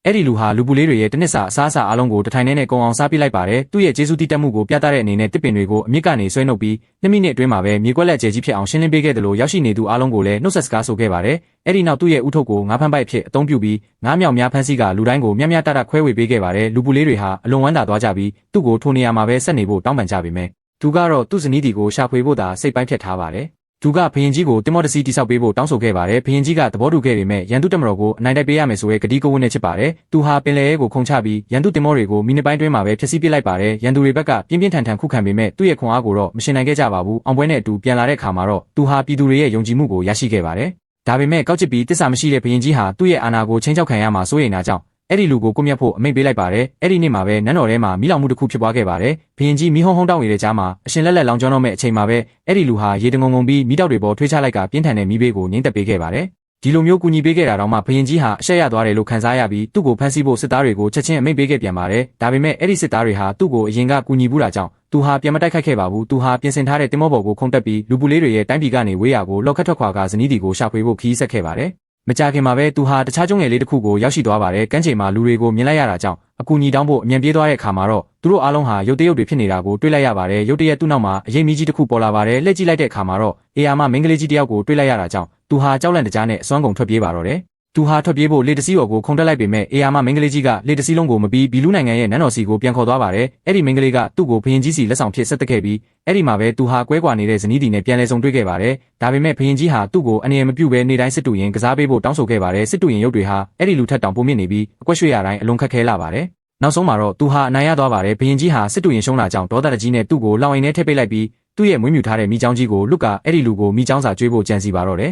အဲ့ဒီလူဟာလူပူလေးတွေရဲ့တနစ်စာအစားအစာအလုံးကိုတထိုင်နဲ့ကုံအောင်စားပြလိုက်ပါတယ်သူ့ရဲ့ကျေးဇူးတည်တတ်မှုကိုပြသတဲ့အနေနဲ့တစ်ပင်တွေကိုအမြစ်ကနေဆွဲနှုတ်ပြီး2မိနစ်အတွင်းမှာပဲမြေကွက်လက်ကျဲကြီးဖြစ်အောင်ရှင်းလင်းပေးခဲ့တယ်လို့ရောက်ရှိနေသူအားလုံးကိုလည်းနှုတ်ဆက်စကားဆိုခဲ့ပါတယ်အဲ့ဒီနောက်သူ့ရဲ့ဥထုတ်ကိုငါးဖမ်းပိုက်ဖြစ်အသုံးပြုပြီးငါးမြောက်များဖမ်းဆီးကလူတိုင်းကိုမြတခွဲဝေပေးခဲ့ပါတယ်လူပူလေးတွေဟာအလွန်ဝမ်းသာသွားကြပြီးသူ့ကိုထိုနေရာမှာပဲဆက်နေဖို့တောင်းပန်ကြပေမဲ့သူကတော့သူ့ဇနီးတီကိုရှာဖွေဖို့သာစိတ်ပိုင်းဖြတ်ထားပါတယ်သူကဘရင်ကြီးကိုတင်မောတစီတိဆောက်ပေးဖို့တောင်းဆိုခဲ့ပါတယ်ဘရင်ကြီးကသဘောတူခဲ့ပေမဲ့ရန်သူတမတော်ကိုအနိုင်တိုက်ပေးရမယ်ဆိုတဲ့ကတိကဝတ်နဲ့ချစ်ပါတယ်သူဟာပင်လယ်ရဲကိုခုန်ချပြီးရန်သူတင်မောတွေကိုမိနစ်ပိုင်းတွင်းမှာပဲဖျက်ဆီးပစ်လိုက်ပါတယ်ရန်သူတွေဘက်ကပြင်းထန်ခုခံပေမဲ့သူ့ရဲ့ခွန်အားကိုတော့မရှင်နိုင်ခဲ့ကြပါဘူးအောင်ပွဲနဲ့အတူပြန်လာတဲ့အခါမှာတော့သူဟာပြည်သူတွေရဲ့ယုံကြည်မှုကိုရရှိခဲ့ပါတယ်ဒါပေမဲ့ကောက်ချစ်ပြီးတစ္ဆာမရှိတဲ့ဘရင်ကြီးဟာသူ့ရဲ့အာဏာကိုချင်းချောက်ခံရမှာစိုးရိမ်တာကြောင့်အဲ့ဒီလူကိုကွပ်မျက်ဖို့အမိန့်ပေးလိုက်ပါတယ်အဲ့ဒီနေ့မှာပဲနန်းတော်ထဲမှာမိလောင်မှုတစ်ခုဖြစ်ပွားခဲ့ပါတယ်ဘရင်ကြီးမိဟုံးတောင်းနေတဲ့ကြားမှာအရှင်လက်လောင်ကျွမ်းတော့မဲ့အချိန်မှာပဲအဲ့ဒီလူဟာရေတငုံပြီးမိတောက်တွေပေါ်ထွေးချလိုက်ကပြင်းထန်တဲ့မိဘေးကိုငိမ့်သက်ပေးခဲ့ပါတယ်ဒီလိုမျိုးကူညီပေးခဲ့တာတော့မှဘရင်ကြီးဟာအရှက်ရသွားတယ်လို့ခံစားရပြီးသူ့ကိုဖမ်းဆီးဖို့စစ်သားတွေကိုချက်ချင်းအမိန့်ပေးခဲ့ပြန်ပါတယ်ဒါပေမဲ့အဲ့ဒီစစ်သားတွေဟာသူ့ကိုအရင်ကကူညီဘူးတာကြောင့်သူဟာပြန်မတိုက်ခိုက်ခဲ့ပါဘူးသူဟာပြင်ဆင်ထားတဲ့တင်မောပေါ်ကိုခုန်တက်ပြီးလူပူလေးတွေရဲ့တိုင်းပြည်ကနေဝေးရာကိုလောက်ခတ်ထွက်ခွာကဇနီးတီကိုရှာဖွေဖို့ခီးဆက်ခဲ့ပါတယ်မကြခင်မှာပဲသူဟာတခြားကျုံငယ်လေးတစ်ခုကိုရောက်ရှိသွားပါတယ်ကမ်းခြေမှာလူတွေကိုမြင်လိုက်ရတာကြောင့်အကူအညီတောင်းဖို့အမြန်ပြေးသွားတဲ့အခါမှာတော့သူတို့အားလုံးဟာရုတ်တရက်တွေဖြစ်နေတာကိုတွေ့လိုက်ရပါတယ်ရုတ်တရက်သူ့နောက်မှာအရေးမီးကြီးတစ်ခုပေါ်လာပါတယ်လှည့်ကြည့်လိုက်တဲ့အခါမှာတော့အေယာမမင်းကလေးကြီးတစ်ယောက်ကိုတွေ့လိုက်ရတာကြောင့်သူဟာကြောက်လန့်တကြားနဲ့အစွမ်းကုန်ထွက်ပြေးပါတော့တယ်သူဟာထွက်ပြေးဖို့လေတစီးတော်ကိုခုန်တက်လိုက်ပေမဲ့အေယာမမင်းကလေးကြီးကလေတစီးလုံးကိုမပြီးဘီလူနိုင်ငံရဲ့နန်းတော်စီကိုပြန်ခေါ်သွားပါတယ်အဲ့ဒီမင်းကလေးကသူ့ကိုဘရင်ကြီးစီလက်ဆောင်ဖြစ်ဆက်သက်ခဲ့ပြီးအဲ့ဒီမှာပဲသူဟာကွဲကွာနေတဲ့ဇနီးတီနဲ့ပြန်လည်ဆုံတွေ့ခဲ့ပါတယ်ဒါပေမဲ့ဘရင်ကြီးဟာသူ့ကိုအနေရမပြုတ်ပဲနေတိုင်းစစ်တူရင်ကစားပေးဖို့တောင်းဆိုခဲ့ပါတယ်စစ်တူရင်ရုပ်တွေဟာအဲ့ဒီလူထက်တောင်ပိုမြင့်နေပြီးအကွက်ရွှေရတိုင်းအလွန်ခက်ခဲလာပါတယ်နောက်ဆုံးမှာတော့သူဟာအနိုင်ရသွားပါတယ်ဘရင်ကြီးဟာစစ်တူရင်ရှုံးလာကြောင်းဒေါသတကြီးနဲ့သူ့ကိုလောင်အိမ်ထဲထည့်ပေးလိုက်ပြီးသူ့ရဲ့မွေးမြူထားတဲ့မိချောင်းကြီးကိုလွတ်ကအဲ့ဒီလူကိုမိချောင်းစာကျွေးဖို့ကြံစီပါတော့တယ်